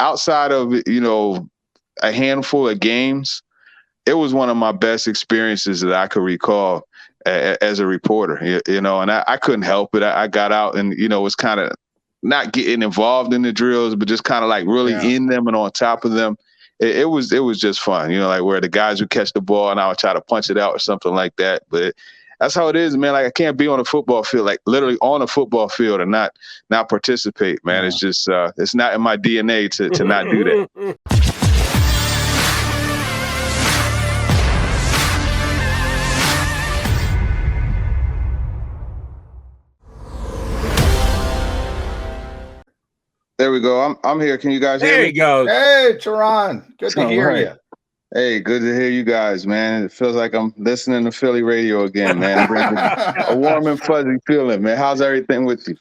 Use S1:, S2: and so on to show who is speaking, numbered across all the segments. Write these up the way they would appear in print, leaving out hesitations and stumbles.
S1: outside of, a handful of games, it was one of my best experiences that I could recall as a reporter, and I couldn't help it. I got out and, was kind of not getting involved in the drills, but just kind of like really in them and on top of them. It was just fun, like where the guys would catch the ball and I would try to punch it out or something like that. But that's how it is, man. Like I can't be on a football field, like literally on a football field and not participate, man. It's just it's not in my DNA to not do that. There we go. I'm here. Can you guys hear me?
S2: There he goes.
S3: Hey, Turron. Good to hear you.
S1: Hey, good to hear you guys, man. It feels like I'm listening to Philly radio again, man. It brings me a warm and fuzzy feeling, man. How's everything with you?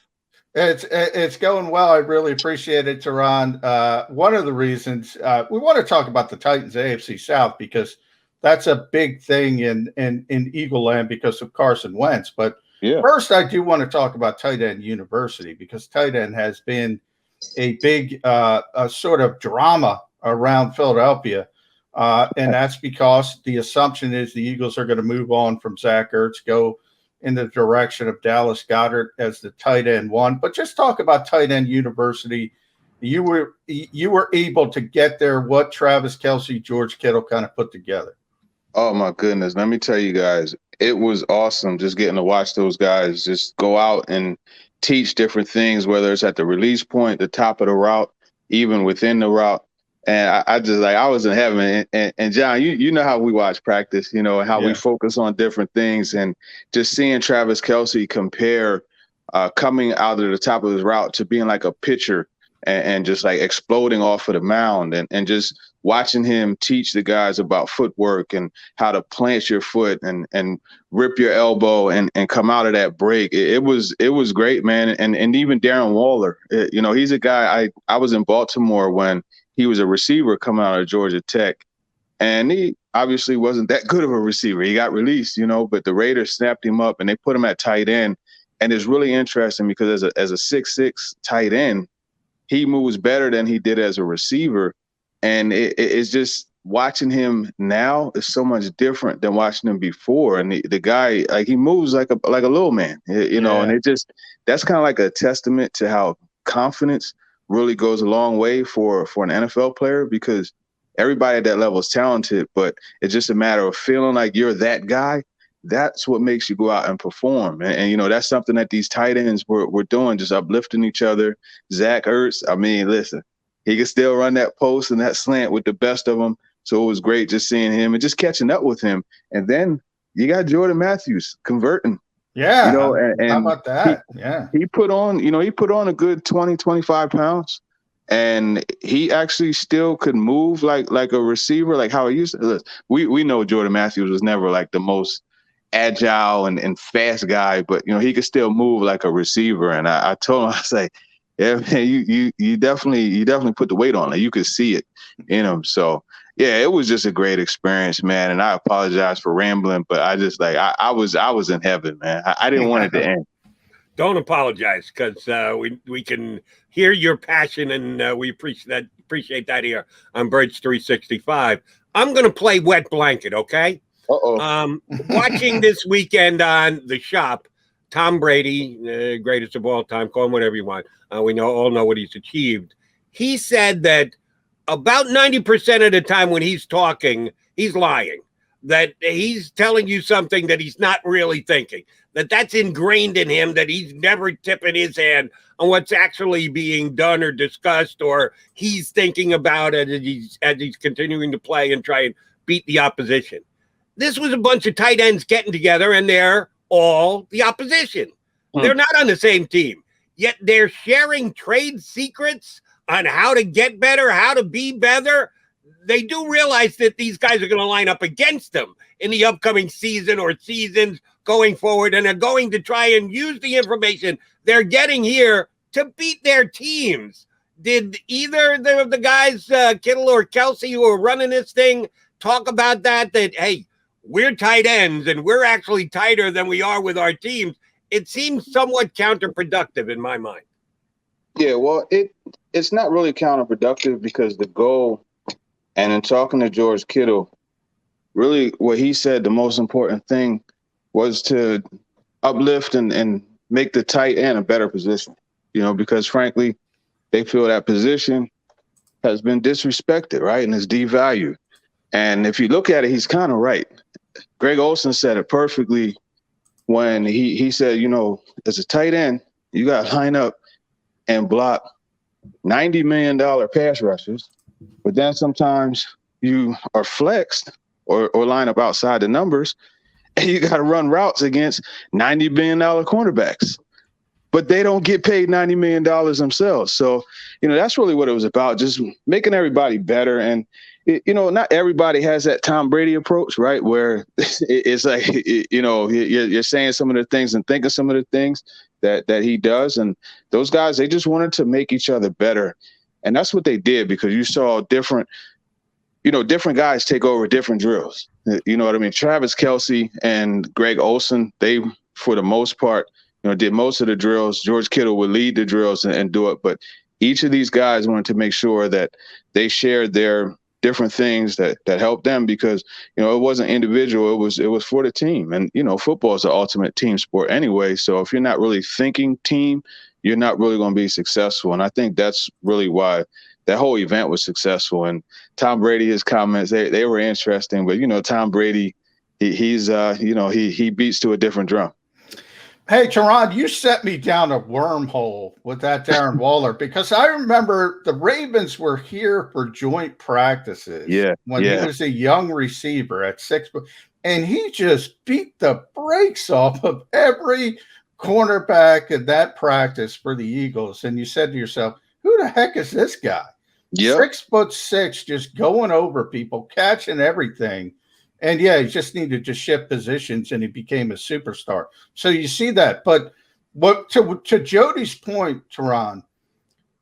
S3: It's going well. I really appreciate it, Turron. One of the reasons we want to talk about the Titans AFC South because that's a big thing in Eagle Land because of Carson Wentz. But first, I do want to talk about Tight End University because tight end has been a big sort of drama around Philadelphia. And that's because the assumption is the Eagles are going to move on from Zach Ertz, go in the direction of Dallas Goedert as the tight end one. But just talk about Tight End University. You were able to get there what Travis Kelce, George Kittle kind of put together.
S1: Oh, my goodness. Let me tell you guys, it was awesome just getting to watch those guys just go out and teach different things, whether it's at the release point, the top of the route, even within the route. And I just I was in heaven. And John, you know how we watch practice, and how we focus on different things. And just seeing Travis Kelce compare coming out of the top of his route to being like a pitcher and just like exploding off of the mound and just watching him teach the guys about footwork and how to plant your foot and rip your elbow and come out of that break. It was great, man. And even Darren Waller, he's a guy I was in Baltimore when he was a receiver coming out of Georgia Tech. And he obviously wasn't that good of a receiver. He got released, but the Raiders snapped him up and they put him at tight end. And it's really interesting because as a 6'6" tight end, he moves better than he did as a receiver. And it's just watching him now is so much different than watching him before. And the guy, like he moves like a little man, and that's kind of like a testament to how confidence really goes a long way for an NFL player because everybody at that level is talented, but it's just a matter of feeling like you're that guy. That's what makes you go out and perform. And that's something that these tight ends were doing, just uplifting each other. Zach Ertz, I mean, listen, he can still run that post and that slant with the best of them. So it was great just seeing him and just catching up with him. And then you got Jordan Matthews converting.
S3: Yeah. And how about that?
S1: He put on a good 20, 25 pounds. And he actually still could move like a receiver, like how he used to. We know Jordan Matthews was never like the most agile and fast guy, but he could still move like a receiver. And I told him, I say, yeah, man, you definitely put the weight on it. You could see it in him. So yeah, it was just a great experience, man. And I apologize for rambling, but I just I was in heaven, man. I didn't want it to end.
S2: Don't apologize because we can hear your passion and we appreciate that here on Birds 365. I'm going to play wet blanket, okay? Watching this weekend on The Shop, Tom Brady, greatest of all time, call him whatever you want. We all know what he's achieved. He said that about 90% of the time when he's talking, he's lying, that he's telling you something that he's not really thinking, that's ingrained in him, that he's never tipping his hand on what's actually being done or discussed, or he's thinking about it as he's continuing to play and try and beat the opposition. This was a bunch of tight ends getting together, and they're all the opposition. They're not on the same team, yet they're sharing trade secrets on how to get better, how to be better. They do realize that these guys are going to line up against them in the upcoming season or seasons going forward, and are going to try and use the information they're getting here to beat their teams. Did either of the guys, Kittle or Kelce, who are running this thing, talk about that, hey, we're tight ends and we're actually tighter than we are with our teams? It seems somewhat counterproductive in my mind.
S1: Yeah, well, it's not really counterproductive because the goal, and in talking to George Kittle, really what he said the most important thing was to uplift and make the tight end a better position. Because frankly, they feel that position has been disrespected, right? And is devalued. And if you look at it, he's kind of right. Greg Olson said it perfectly when he said, as a tight end, you got to line up and block $90 million pass rushers, but then sometimes you are flexed or line up outside the numbers, and you got to run routes against $90 million cornerbacks. But they don't get paid $90 million themselves. So, that's really what it was about, just making everybody better. And, not everybody has that Tom Brady approach, right? Where it's like, you're saying some of the things and thinking some of the things that he does. And those guys, they just wanted to make each other better. And that's what they did, because you saw different guys take over different drills. You know what I mean? Travis Kelce and Greg Olson, they, for the most part, did most of the drills. George Kittle would lead the drills and do it. But each of these guys wanted to make sure that they shared their different things that helped them, because, it wasn't individual. It was for the team. And, football is the ultimate team sport anyway. So if you're not really thinking team, you're not really going to be successful. And I think that's really why that whole event was successful. And Tom Brady, his comments, they were interesting. But, Tom Brady, he beats to a different drum.
S3: Hey, Turron, you set me down a wormhole with that Darren Waller, because I remember the Ravens were here for joint practices when he was a young receiver at 6, and he just beat the brakes off of every cornerback in that practice for the Eagles. And you said to yourself, who the heck is this guy? 6'6", just going over people, catching everything. And he just needed to shift positions, and he became a superstar. So you see that. But what to Jody's point, Turron,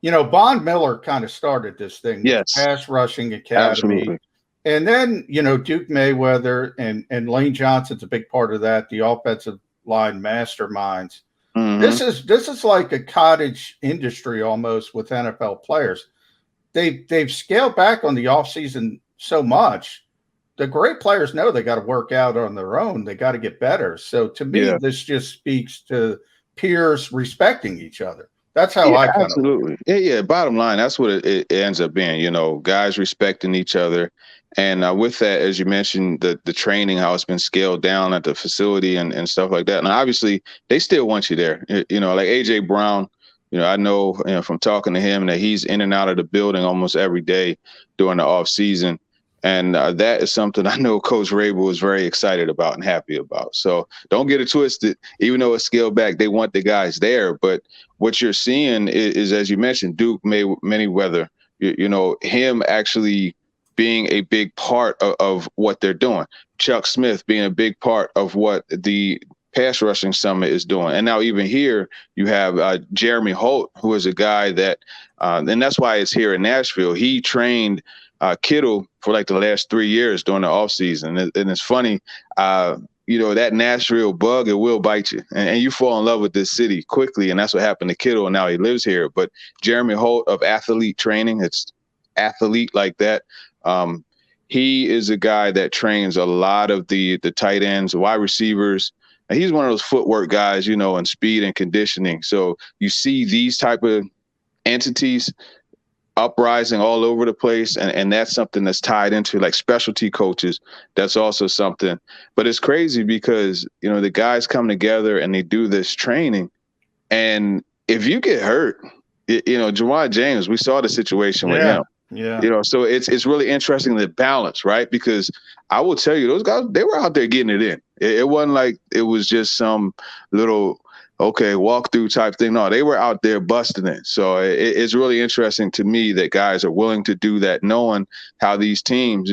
S3: Von Miller kind of started this thing.
S1: Yes.
S3: Pass rushing academy.
S1: Absolutely.
S3: And then, Duke Mayweather and Lane Johnson's a big part of that, the offensive line masterminds. Mm-hmm. This is like a cottage industry almost with NFL players. They've scaled back on the offseason so much. The great players know they got to work out on their own. They got to get better. So to me, this just speaks to peers respecting each other. That's how I kind
S1: absolutely. Yeah. Bottom line, that's what it ends up being, guys respecting each other. And with that, as you mentioned, the training, how it's been scaled down at the facility and stuff like that. And obviously they still want you there, like AJ Brown, I know from talking to him that he's in and out of the building almost every day during the off season. And that is something I know Coach Rabel is very excited about and happy about. So don't get it twisted. Even though it's scaled back, they want the guys there. But what you're seeing is, as you mentioned, Duke Mayweather, him actually being a big part of what they're doing. Chuck Smith being a big part of what the pass rushing summit is doing. And now even here you have Jeremy Holt, who is a guy that, and that's why it's here in Nashville. He trained Kittle for like the last 3 years during the offseason. And it's funny, that Nashville bug, it will bite you. And you fall in love with this city quickly. And that's what happened to Kittle. And now he lives here. But Jeremy Holt of Athlete Training, it's athlete like that. He is a guy that trains a lot of the tight ends, wide receivers. And he's one of those footwork guys, and speed and conditioning. So you see these type of entities uprising all over the place. And that's something that's tied into like specialty coaches. That's also something. But it's crazy because, the guys come together and they do this training. And if you get hurt, Ja'Wuan James, we saw the situation with him. Yeah. So it's really interesting, the balance, right? Because I will tell you, those guys, they were out there getting it in. It wasn't like it was just some little walkthrough type thing. No, they were out there busting it. So it's really interesting to me that guys are willing to do that, knowing how these teams,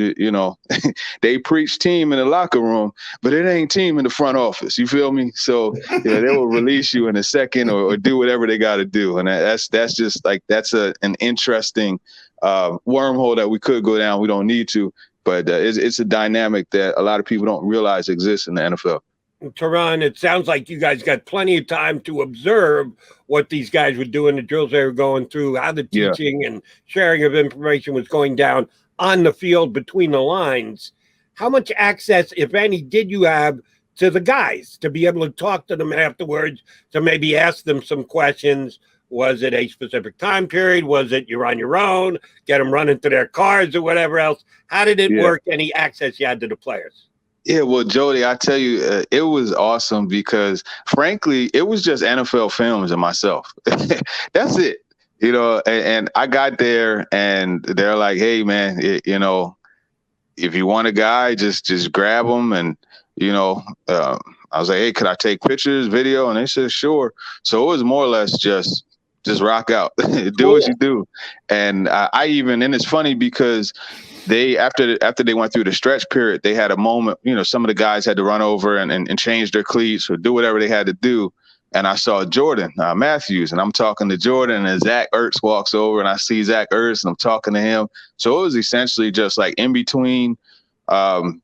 S1: they preach team in the locker room, but it ain't team in the front office. You feel me? So they will release you in a second or do whatever they got to do. And that's just like, that's an interesting wormhole that we could go down. We don't need to, but it's a dynamic that a lot of people don't realize exists in the NFL.
S2: Turron, it sounds like you guys got plenty of time to observe what these guys were doing, the drills they were going through, how the
S1: Yeah.
S2: teaching and sharing of information was going down on the field between the lines. How much access, if any, did you have to the guys to be able to talk to them afterwards, to maybe ask them some questions? Was it a specific time period? Was it you're on your own, get them running to their cars or whatever else? How did it work? Any access you had to the players?
S1: Yeah, well, Jody, I tell you, it was awesome because, frankly, it was just NFL films and myself. That's it. You know, and I got there and they're like, hey, man, you know, if you want a guy, just grab him. And, you know, I was like, hey, could I take pictures, video? And they said, sure. So it was more or less just rock out, do what you do. And I even, and it's funny because they, after they went through the stretch period, they had a moment, you know, some of the guys had to run over and change their cleats or do whatever they had to do. And I saw Jordan Matthews, and I'm talking to Jordan, and Zach Ertz walks over, and I see Zach Ertz, and I'm talking to him. So it was essentially just like in between,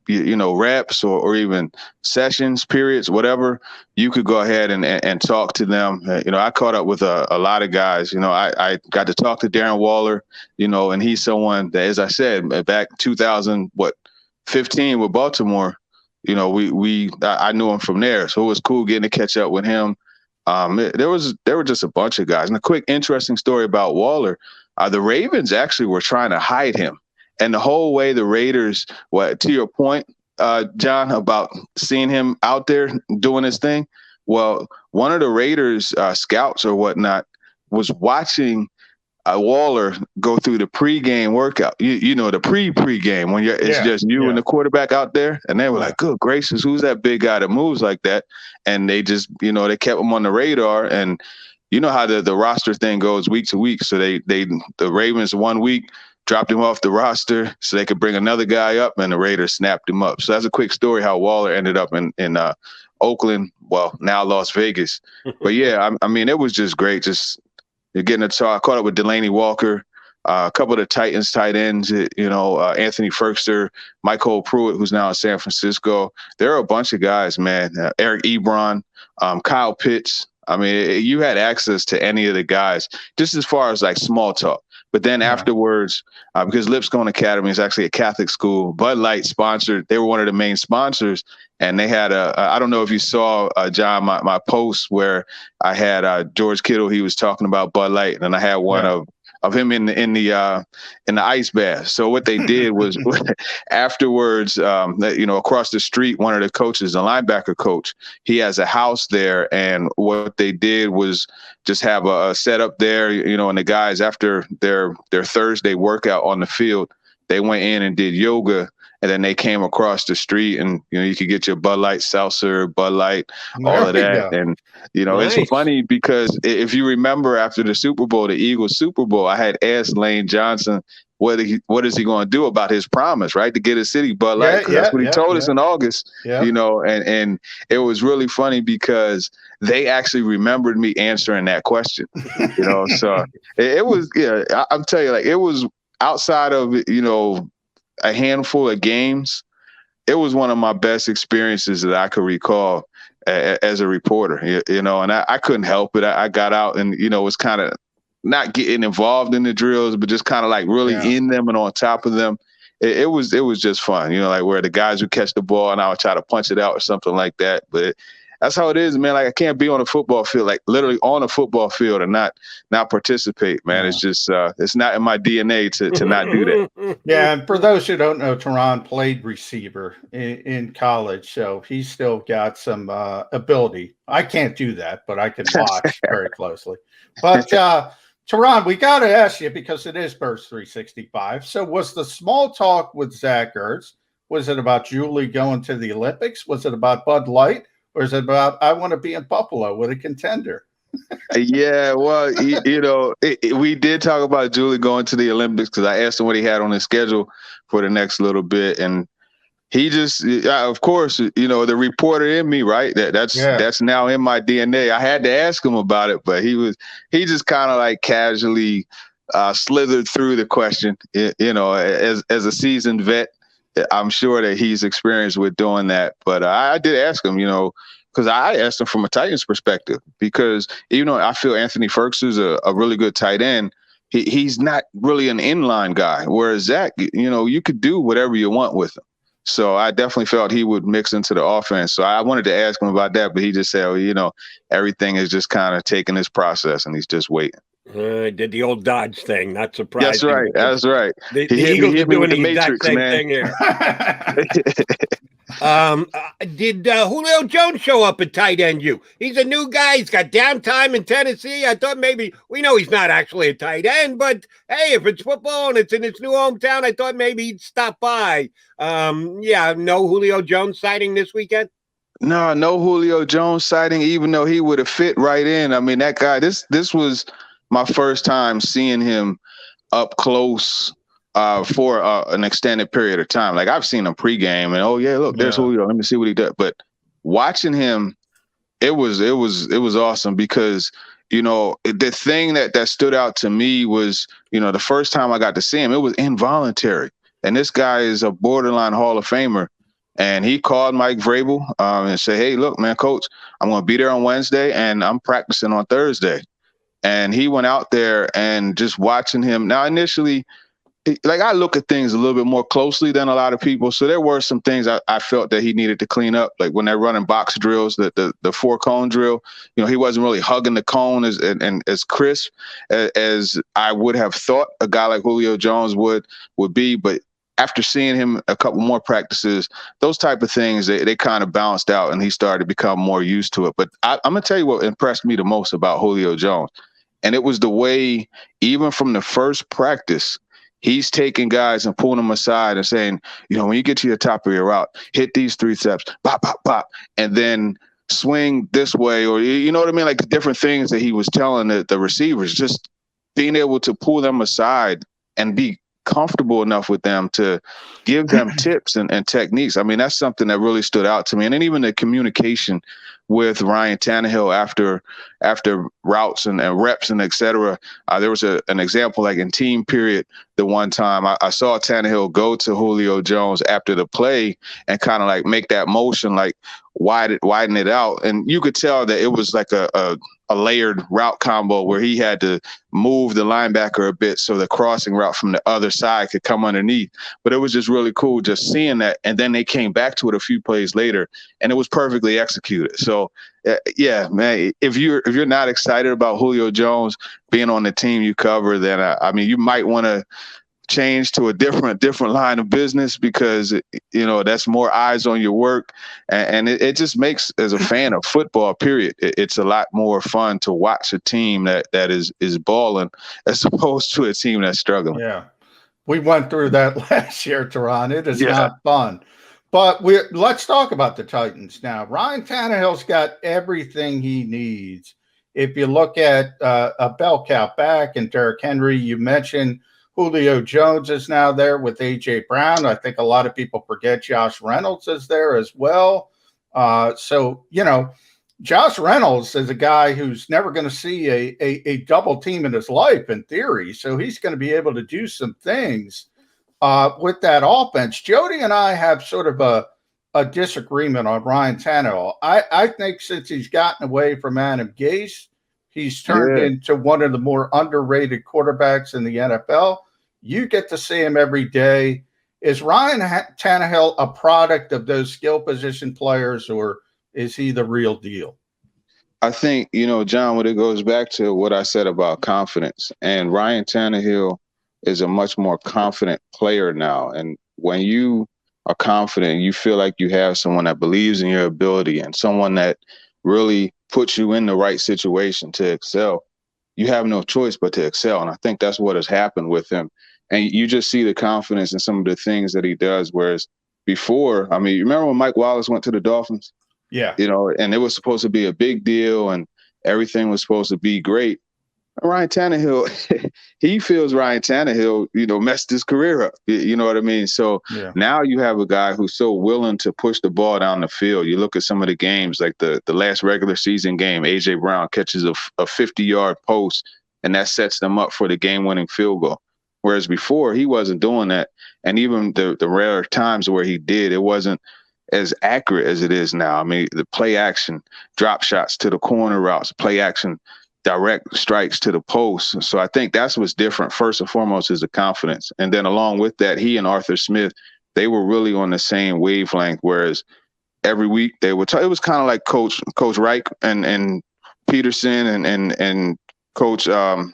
S1: you know, reps or even sessions, periods, whatever, you could go ahead and talk to them. You know, I caught up with a lot of guys. You know, I got to talk to Darren Waller, you know, and he's someone that, as I said, back 2015 with Baltimore, you know, I knew him from there. So it was cool getting to catch up with him. There were just a bunch of guys. And a quick, interesting story about Waller, the Ravens actually were trying to hide him. And the whole way the Raiders, to your point, John, about seeing him out there doing his thing, well, one of the Raiders scouts or whatnot was watching Waller go through the pregame workout. You know, the pregame when it's just you and the quarterback out there. And they were like, good gracious, who's that big guy that moves like that? And they just, you know, they kept him on the radar. And you know how the roster thing goes week to week. So the Ravens 1 week dropped him off the roster so they could bring another guy up, and the Raiders snapped him up. So that's a quick story how Waller ended up in Oakland, well, now Las Vegas. But yeah, I mean, it was just great. Just getting to talk. I caught up with Delaney Walker, a couple of the Titans tight ends, you know, Anthony Ferkster, Michael Pruitt, who's now in San Francisco. There are a bunch of guys, man. Eric Ebron, Kyle Pitts. I mean, you had access to any of the guys, just as far as like small talk. But then afterwards, because Lipscomb Academy is actually a Catholic school, Bud Light sponsored. They were one of the main sponsors, and they had I don't know if you saw, John, my post where I had George Kittle. He was talking about Bud Light, and then I had one of him in the ice bath. So what they did was afterwards, you know, across the street, one of the coaches, the linebacker coach, he has a house there, and what they did was just have a setup there, you know, and the guys, after their Thursday workout on the field, they went in and did yoga, and then they came across the street, and, you know, you could get your Bud Light seltzer, Bud Light, all of that. And, you know, It's funny because if you remember after the Super Bowl, the Eagles Super Bowl, I had asked Lane Johnson, what is he going to do about his promise, right, to get a city Bud Light? Because that's what he told us in August, you know, and it was really funny because they actually remembered me answering that question, you know. So it was, I'm telling you, like, it was outside of, you know, a handful of games, it was one of my best experiences that I could recall as a reporter, you know, and I couldn't help it. I got out and, you know, was kind of not getting involved in the drills, but just kind of like really in them and on top of them. It was just fun, you know, like where the guys would catch the ball and I would try to punch it out or something like that. But that's how it is, man. Like, I can't be on a football field, like literally on a football field, and not participate, man. It's just it's not in my DNA to not do that.
S3: Yeah, and for those who don't know, Turron played receiver in college, so he's still got some ability. I can't do that, but I can watch very closely. But Turron, we got to ask you, because it is Birds 365. So was the small talk with Zach Ertz, was it about Julio going to the Olympics? Was it about Bud Light? Or is it about, I want to be in Buffalo with a contender?
S1: Yeah, well, you know, we did talk about Julio going to the Olympics because I asked him what he had on his schedule for the next little bit. And he just, of course, you know, the reporter in me, right? That's now in my DNA. I had to ask him about it, but he just kind of like casually slithered through the question, you know, as a seasoned vet. I'm sure that he's experienced with doing that. But I did ask him, because I asked him from a Titans perspective, because even though I feel Anthony Ferguson is a really good tight end, he's not really an inline guy. Whereas Zach, you could do whatever you want with him. So I definitely felt he would mix into the offense. So I wanted to ask him about that, but he just said, everything is just kind of taking this process and he's just waiting.
S2: Did the old Dodge thing. Not surprising.
S1: That's right. That's right.
S2: The Eagles are doing the exact same thing here. Did Julio Jones show up at tight end you? He's a new guy. He's got downtime in Tennessee. I thought maybe, we know he's not actually a tight end, but hey, if it's football and it's in his new hometown, I thought maybe he'd stop by. No Julio Jones sighting this weekend?
S1: No Julio Jones sighting, even though he would have fit right in. I mean, that guy, this was my first time seeing him up close for an extended period of time. Like, I've seen him pregame and, look, there's Julio. Let me see what he does. But watching him, it was awesome because, the thing that stood out to me was, the first time I got to see him, it was involuntary. And this guy is a borderline Hall of Famer. And he called Mike Vrabel and said, hey, look, man, coach, I'm going to be there on Wednesday and I'm practicing on Thursday. And he went out there and just watching him. Now, initially, I look at things a little bit more closely than a lot of people. So there were some things I felt that he needed to clean up. Like when they're running box drills, the 4-cone drill, he wasn't really hugging the cone as crisp as I would have thought a guy like Julio Jones would be. But after seeing him a couple more practices, those type of things, they kind of bounced out and he started to become more used to it. But I'm going to tell you what impressed me the most about Julio Jones. And it was the way, even from the first practice, he's taking guys and pulling them aside and saying, when you get to your top of your route, hit these 3 steps, pop, pop, pop, and then swing this way, or you know what I mean? Like the different things that he was telling the receivers, just being able to pull them aside and be comfortable enough with them to give them tips and techniques. I mean, that's something that really stood out to me. And then even the communication with Ryan Tannehill after routes and reps and et cetera. There was an example, like in team period, the one time I saw Tannehill go to Julio Jones after the play and kind of like make that motion, like widen it out. And you could tell that it was like a layered route combo where he had to move the linebacker a bit so the crossing route from the other side could come underneath. But it was just really cool just seeing that. And then they came back to it a few plays later and it was perfectly executed. So yeah, man, if you're not excited about Julio Jones being on the team you cover, then I mean, you might want to change to a different line of business because that's more eyes on your work, and it just makes, as a fan of football, period, it's a lot more fun to watch a team that is balling as opposed to a team that's struggling.
S3: Yeah, we went through that last year, Turron. It is not fun. But let's talk about the Titans now. Ryan Tannehill's got everything he needs. If you look at a bell cow back and Derrick Henry, you mentioned Julio Jones is now there with A.J. Brown. I think a lot of people forget Josh Reynolds is there as well. Josh Reynolds is a guy who's never going to see a double team in his life in theory. So he's going to be able to do some things with that offense. Jody and I have sort of a disagreement on Ryan Tannehill. I think since he's gotten away from Adam Gase, he's turned into one of the more underrated quarterbacks in the NFL. You get to see him every day. Is Ryan Tannehill a product of those skill position players, or is he the real deal?
S1: I think, John, when it goes back to what I said about confidence, and Ryan Tannehill is a much more confident player now. And when you are confident, you feel like you have someone that believes in your ability and someone that really puts you in the right situation to excel. You have no choice but to excel. And I think that's what has happened with him. And you just see the confidence in some of the things that he does. Whereas before, I mean, you remember when Mike Wallace went to the Dolphins?
S3: Yeah.
S1: And it was supposed to be a big deal and everything was supposed to be great. Ryan Tannehill, he feels Ryan Tannehill, messed his career up. You know what I mean? So now you have a guy who's so willing to push the ball down the field. You look at some of the games, like the last regular season game, A.J. Brown catches a 50-yard post, and that sets them up for the game-winning field goal. Whereas before he wasn't doing that. And even the rare times where he did, it wasn't as accurate as it is now. I mean, the play action, drop shots to the corner routes, play action, direct strikes to the post. So I think that's what's different. First and foremost is the confidence. And then along with that, he and Arthur Smith, they were really on the same wavelength, whereas every week they would it was kind of like Coach Reich and Peterson and Coach John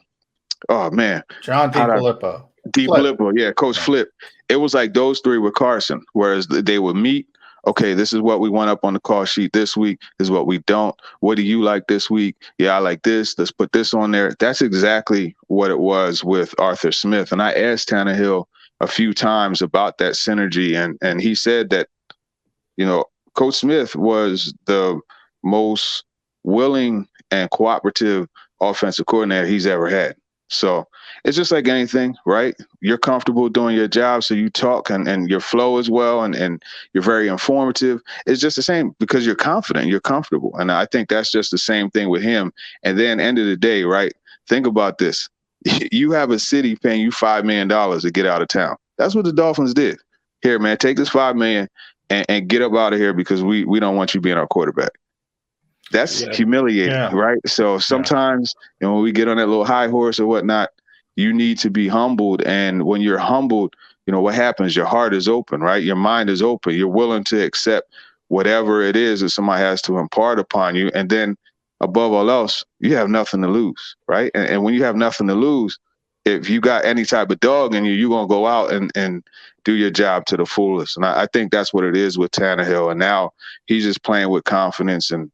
S3: DiFilippo.
S1: DiFilippo, yeah, Coach Flip. It was like those three with Carson, whereas they would meet. Okay, this is what we want up on the call sheet this week. This is what we don't. What do you like this week? Yeah, I like this. Let's put this on there. That's exactly what it was with Arthur Smith. And I asked Tannehill a few times about that synergy, and he said that, Coach Smith was the most willing and cooperative offensive coordinator he's ever had. So it's just like anything, right? You're comfortable doing your job, so you talk and your flow as well, and you're very informative. It's just the same because you're confident, you're comfortable. And I think that's just the same thing with him. And then end of the day, right? Think about this. You have a city paying you $5 million to get out of town. That's what the Dolphins did. Here, man, take this $5 million and get up out of here because we don't want you being our quarterback. That's humiliating, right? So sometimes, when we get on that little high horse or whatnot, you need to be humbled. And when you're humbled, what happens? Your heart is open, right? Your mind is open. You're willing to accept whatever it is that somebody has to impart upon you. And then above all else, you have nothing to lose, right? And when you have nothing to lose, if you got any type of dog in you, you're going to go out and do your job to the fullest. And I think that's what it is with Tannehill. And now he's just playing with confidence and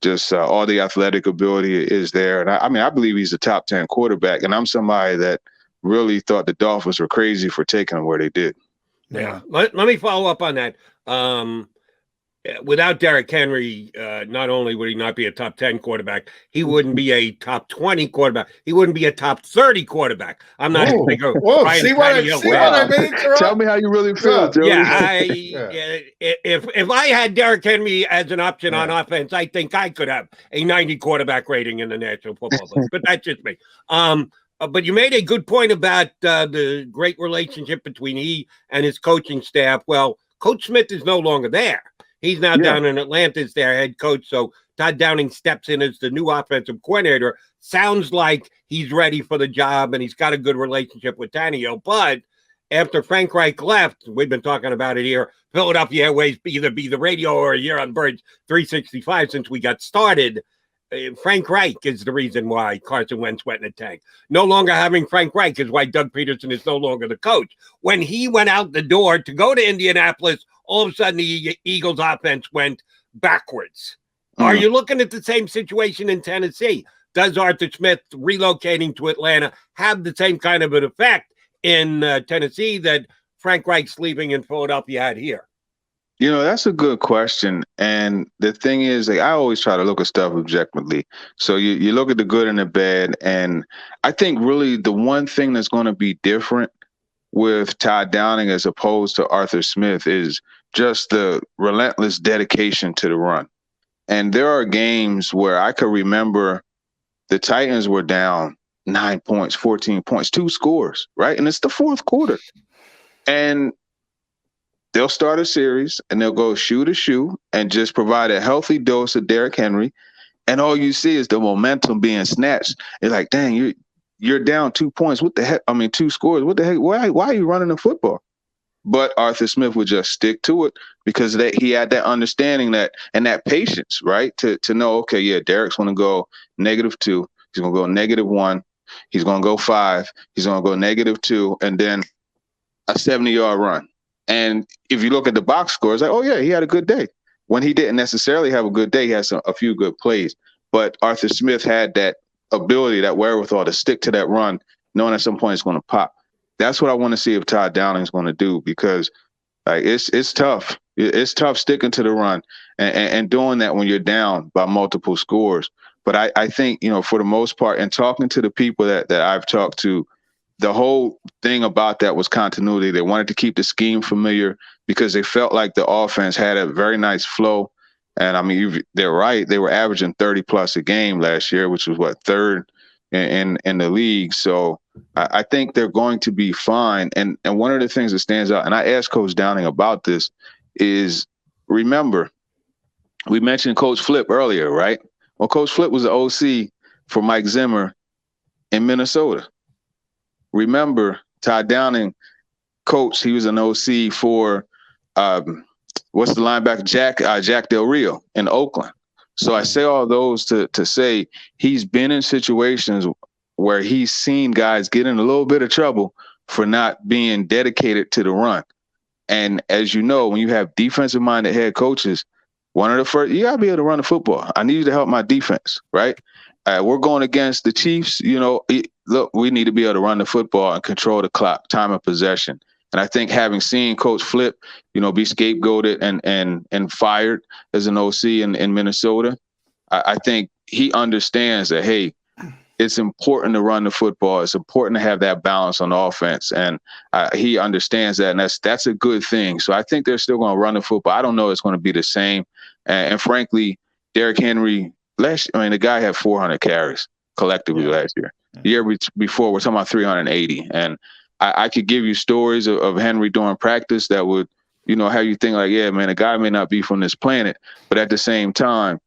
S1: just all the athletic ability is there. And I believe he's a top 10 quarterback. And I'm somebody that really thought the Dolphins were crazy for taking him where they did.
S2: Yeah. Let me follow up on that. Without Derrick Henry, not only would he not be a top 10 quarterback, he wouldn't be a top 20 quarterback. He wouldn't be a top 30 quarterback. I'm not even thinking.
S3: See what I mean?
S1: Tell me how you really feel, Joe.
S2: Yeah, if I had Derrick Henry as an option on offense, I think I could have a 90 quarterback rating in the National Football League. But that's just me. But you made a good point about the great relationship between he and his coaching staff. Well, Coach Smith is no longer there. He's now down in Atlanta as their head coach. So Todd Downing steps in as the new offensive coordinator. Sounds like he's ready for the job and he's got a good relationship with Tannehill. But after Frank Reich left, we've been talking about it here, Philadelphia Airways either be the radio or here on Birds 365 since we got started. Frank Reich is the reason why Carson Wentz went in the tank. No longer having Frank Reich is why Doug Peterson is no longer the coach. When he went out the door to go to Indianapolis, all of a sudden the Eagles offense went backwards. Are you looking at the same situation in Tennessee? Does Arthur Smith relocating to Atlanta have the same kind of an effect in Tennessee that Frank Reich's leaving in Philadelphia had here?
S1: That's a good question. And the thing is, I always try to look at stuff objectively. So you look at the good and the bad. And I think really the one thing that's going to be different with Todd Downing as opposed to Arthur Smith is just the relentless dedication to the run. And there are games where I could remember the Titans were down 9 points, 14 points, 2 scores, right? And it's the fourth quarter. And they'll start a series and they'll go shoe to shoe and just provide a healthy dose of Derrick Henry. And all you see is the momentum being snatched. It's like, dang, you're down 2 points. What the heck? 2 scores. What the heck? Why are you running the football? But Arthur Smith would just stick to it because he had that understanding and that patience, right? To know, okay, yeah, Derrick's going to go -2. He's going to go -1. He's going to go 5. He's going to go -2. And then a 70-yard run. And if you look at the box score, it's like, oh, yeah, he had a good day. When he didn't necessarily have a good day, he had a few good plays. But Arthur Smith had that ability, that wherewithal to stick to that run, knowing at some point it's going to pop. That's what I want to see if Todd Downing's going to do because it's tough. It's tough sticking to the run and doing that when you're down by multiple scores. But I think, for the most part, and talking to the people that I've talked to, the whole thing about that was continuity. They wanted to keep the scheme familiar because they felt like the offense had a very nice flow. And they're right. They were averaging 30 plus a game last year, which was third in the league. So I think they're going to be fine. And one of the things that stands out, and I asked Coach Downing about this, is remember, we mentioned Coach Flip earlier, right? Well, Coach Flip was the OC for Mike Zimmer in Minnesota. Remember, Todd Downing coach, he was an OC for what's the linebacker? Jack Del Rio in Oakland. So I say all those to say he's been in situations where he's seen guys get in a little bit of trouble for not being dedicated to the run. And as you know, when you have defensive-minded head coaches, one of the first, you got to be able to run the football. I need you to help my defense, right? We're going against the Chiefs. Look, we need to be able to run the football and control the clock, time of possession. And I think having seen Coach Flip, be scapegoated and fired as an OC in Minnesota, I think he understands that, hey, it's important to run the football. It's important to have that balance on offense. And he understands that, and that's a good thing. So I think they're still going to run the football. I don't know it's going to be the same. And frankly, Derrick Henry, the guy had 400 carries collectively last year. The year before, we're talking about 380. And I could give you stories of Henry during practice that would, have you think like, yeah, man, a guy may not be from this planet, but at the same time,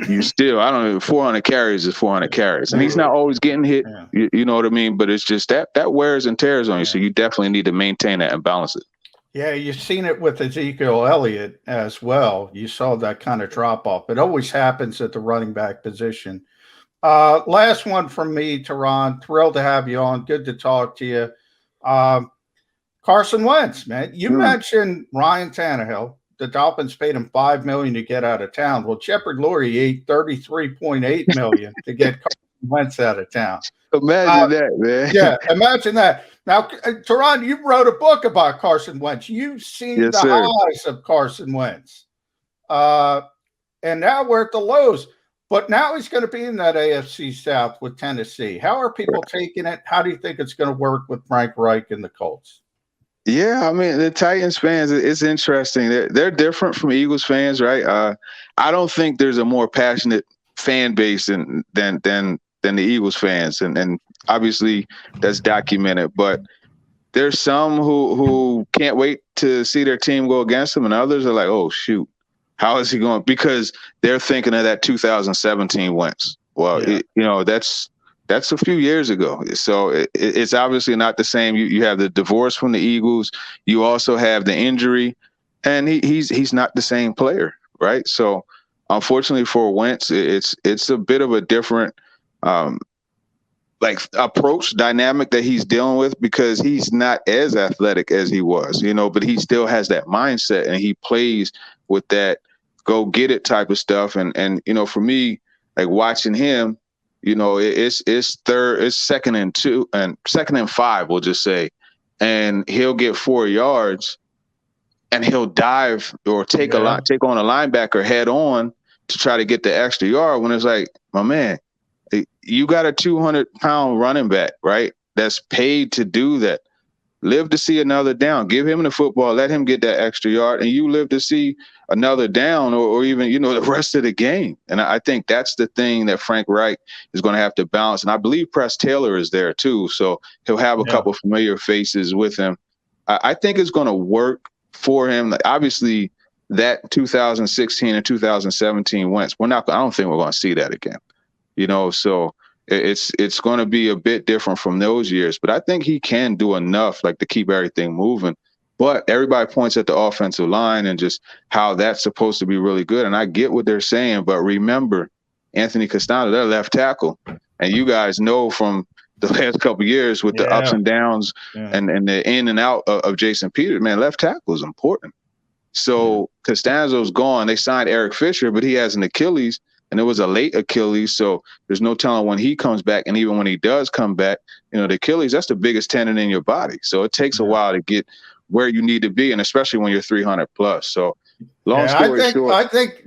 S1: you still, 400 carries is 400 carries. And he's not always getting hit, you know what I mean? But it's just that wears and tears on you. So you definitely need to maintain that and balance it.
S3: Yeah, you've seen it with Ezekiel Elliott as well. You saw that kind of drop off. It always happens at the running back position. Last one from me, Turron. Thrilled to have you on. Good to talk to you. Carson Wentz, man. You mentioned Ryan Tannehill. The Dolphins paid him $5 million to get out of town. Well, Shepard Lurie ate $33.8 million to get Carson Wentz out of town.
S1: Imagine that, man.
S3: Yeah, imagine that. Now, Turron, you wrote a book about Carson Wentz. You've seen the highs of Carson Wentz. And now we're at the lows. But now he's going to be in that AFC South with Tennessee. How are people taking it? How do you think it's going to work with Frank Reich and the Colts?
S1: Yeah, the Titans fans, it's interesting. They're different from Eagles fans, right? I don't think there's a more passionate fan base than the Eagles fans, and obviously that's documented. But there's some who can't wait to see their team go against them, and others are like, oh shoot, how is he going? Because they're thinking of that 2017 Wentz. Well, that's a few years ago. So it's obviously not the same. You have the divorce from the Eagles. You also have the injury, and he's not the same player, right? So unfortunately for Wentz, it's a bit of a different approach dynamic that he's dealing with, because he's not as athletic as he was, but he still has that mindset, and he plays with that go get it type of stuff. And for me, like watching him, it's second and 5, we'll just say, and he'll get 4 yards and he'll dive or take on a linebacker head on to try to get the extra yard, when it's like, my man, you got a 200-pound running back, right? That's paid to do that. Live to see another down. Give him the football. Let him get that extra yard, and you live to see another down, or even the rest of the game. And I think that's the thing that Frank Reich is going to have to balance. And I believe Press Taylor is there too, so he'll have a couple familiar faces with him. I think it's going to work for him. Like, obviously, that 2016 and 2017 Wentz, I don't think we're going to see that again. So it's going to be a bit different from those years, but I think he can do enough to keep everything moving. But everybody points at the offensive line and just how that's supposed to be really good. And I get what they're saying, but remember, Anthony Castano, their left tackle, and you guys know from the last couple of years with the ups and downs and the in and out of Jason Peters, man, left tackle is important. So Castano's gone. They signed Eric Fisher, but he has an Achilles. And it was a late Achilles, so there's no telling when he comes back. And even when he does come back, the Achilles, that's the biggest tendon in your body. So it takes a while to get where you need to be, and especially when you're 300 plus. So long story short.
S3: I think,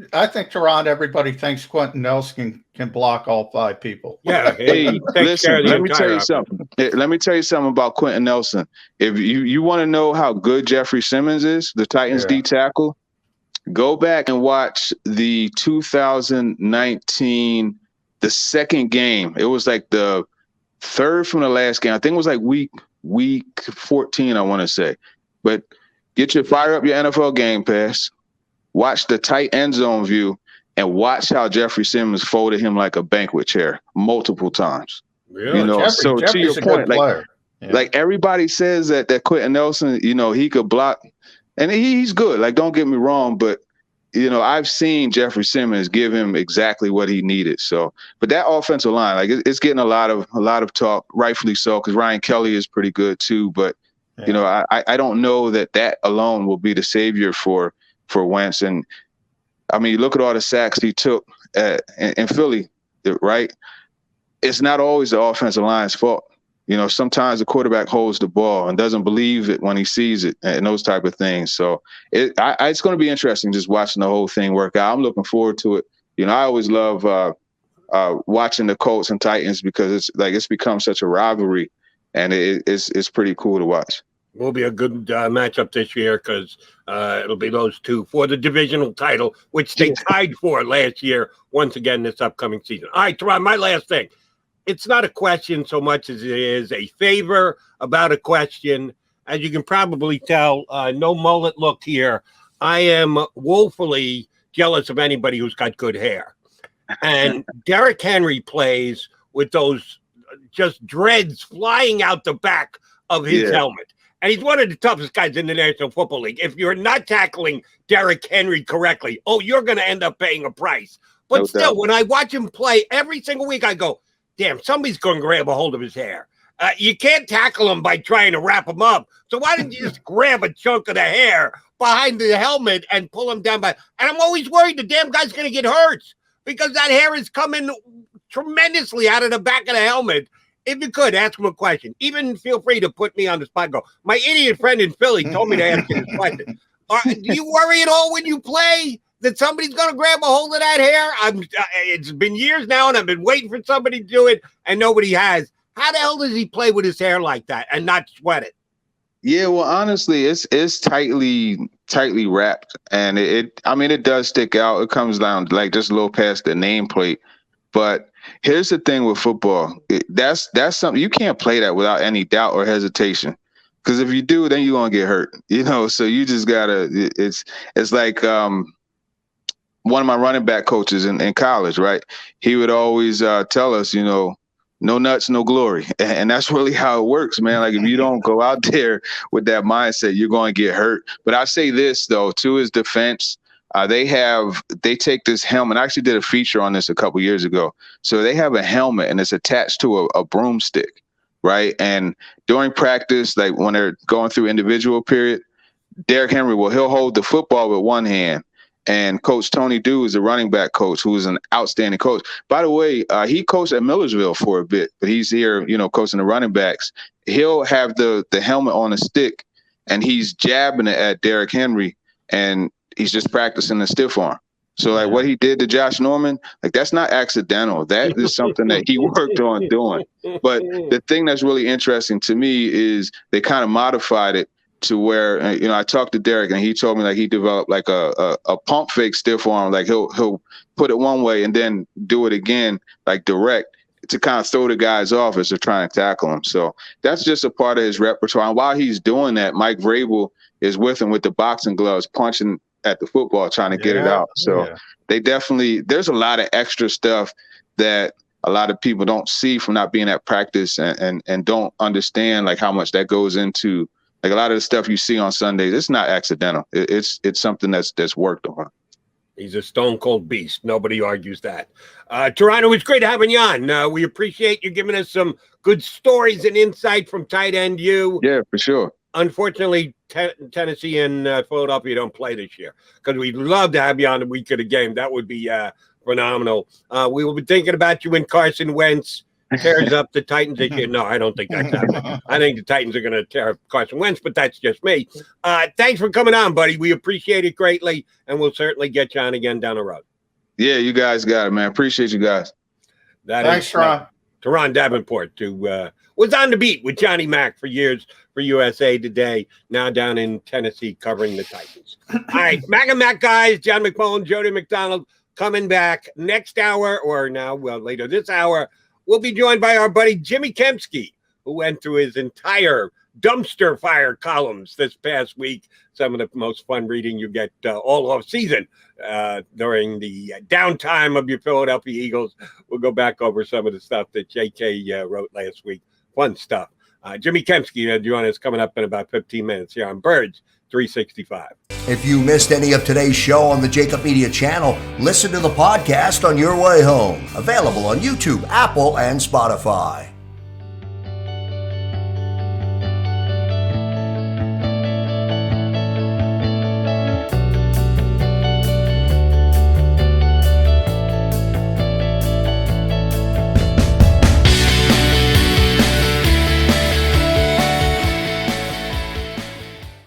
S3: Turron, everybody thinks Quentin Nelson can block all 5 people.
S1: Yeah. Hey, listen, let me tell you something. Let me tell you something about Quentin Nelson. If you want to know how good Jeffrey Simmons is, the Titans D tackle, go back and watch the 2019, the second game. It was like the third from the last game. I think it was like week 14, I want to say. But fire up your NFL Game Pass, watch the tight end zone view, and watch how Jeffrey Simmons folded him like a banquet chair multiple times.
S3: Really? So Jeffrey's to your point,
S1: like everybody says that Quentin Nelson, he could block, and he's good. Like, don't get me wrong, but I've seen Jeffrey Simmons give him exactly what he needed. So, but that offensive line, like it's getting a lot of talk, rightfully so, because Ryan Kelly is pretty good too. But I don't know that alone will be the savior for Wentz. And I mean, look at all the sacks he took in Philly, right? It's not always the offensive line's fault. Sometimes the quarterback holds the ball and doesn't believe it when he sees it and those type of things. So it's going to be interesting just watching the whole thing work out. I'm looking forward to it. I always love watching the Colts and Titans because it's become such a rivalry, and it's pretty cool to watch.
S2: Will be a good matchup this year because it'll be those two for the divisional title, which they tied for last year, once again this upcoming season. All right, Turron, my last thing. It's not a question so much as it is a favor about a question. As you can probably tell, no mullet look here. I am woefully jealous of anybody who's got good hair. And Derrick Henry plays with those just dreads flying out the back of his helmet. And he's one of the toughest guys in the National Football League. If you're not tackling Derrick Henry correctly, you're going to end up paying a price. But no still, when I watch him play every single week, I go, damn, somebody's going to grab a hold of his hair. You can't tackle him by trying to wrap him up. So why don't you just grab a chunk of the hair behind the helmet and pull him down and I'm always worried the damn guy's going to get hurt because that hair is coming tremendously out of the back of the helmet. If you could, ask him a question. Even feel free to put me on the spot. Go, my idiot friend in Philly told me to ask you this question. Do you worry at all when you play that somebody's going to grab a hold of that hair? It's been years now, and I've been waiting for somebody to do it, and nobody has. How the hell does he play with his hair like that and not sweat it?
S1: Yeah, well, honestly, it's tightly wrapped, and it does stick out. It comes down like just a little past the nameplate. But here's the thing with football. That's something you can't play that without any doubt or hesitation. Because if you do, then you're going to get hurt, so you just got to it's like one of my running back coaches in college, right? He would always tell us, no nuts, no glory. And that's really how it works, man. Like if you don't go out there with that mindset, you're going to get hurt. But I say this, though, to his defense, they take this helmet. I actually did a feature on this a couple years ago. So they have a helmet and it's attached to a broomstick, right? And during practice, like when they're going through individual period, Derrick Henry he'll hold the football with one hand. And Coach Tony Dew is the running back coach, who is an outstanding coach. By the way, he coached at Millersville for a bit, but he's here, coaching the running backs. He'll have the helmet on a stick, and he's jabbing it at Derrick Henry, and he's just practicing the stiff arm. So, like, what he did to Josh Norman, like, that's not accidental. That is something that he worked on doing. But the thing that's really interesting to me is they kind of modified it to where, I talked to Derrick and he told me like he developed like a pump fake stiff arm. Like he'll put it one way and then do it again, like direct, to kind of throw the guys off as they're trying to tackle him. So that's just a part of his repertoire. And while he's doing that, Mike Vrabel is with him with the boxing gloves, punching at the football, trying to get it out. So they definitely, there's a lot of extra stuff that a lot of people don't see from not being at practice and don't understand like how much that goes into. Like a lot of the stuff you see on Sundays, it's not accidental. It's something that's worked on.
S2: He's a stone cold beast. Nobody argues that. Turron, it was great having you on. We appreciate you giving us some good stories and insight from tight end you.
S1: Yeah, for sure.
S2: Unfortunately, Tennessee and Philadelphia don't play this year because we'd love to have you on the week of the game. That would be phenomenal. We will be thinking about you when Carson Wentz tears up the Titans this year. No, I don't think that's happening. I think the Titans are going to tear up Carson Wentz, but that's just me. Thanks for coming on, buddy. We appreciate it greatly, and we'll certainly get you on again down the road. Yeah,
S1: you guys got it, man. Appreciate you guys.
S3: Thanks, Turron.
S2: Turron Davenport, who was on the beat with Johnny Mack for years for USA Today, now down in Tennessee covering the Titans. All right, Mac and Mac guys, John McMullen, Jody McDonald coming back next hour, or now, well, later this hour. we'll be joined by our buddy Jimmy Kempski, who went through his entire dumpster fire columns this past week. Some of the most fun reading you get all off season during the downtime of your Philadelphia Eagles. We'll go back over some of the stuff that JK wrote last week. Fun stuff. Jimmy Kempski join us coming up in about 15 minutes here on Birds 365.
S4: If you missed any of today's show on the JAKIB Media channel, listen to the podcast on your way home. Available on YouTube, Apple, and Spotify.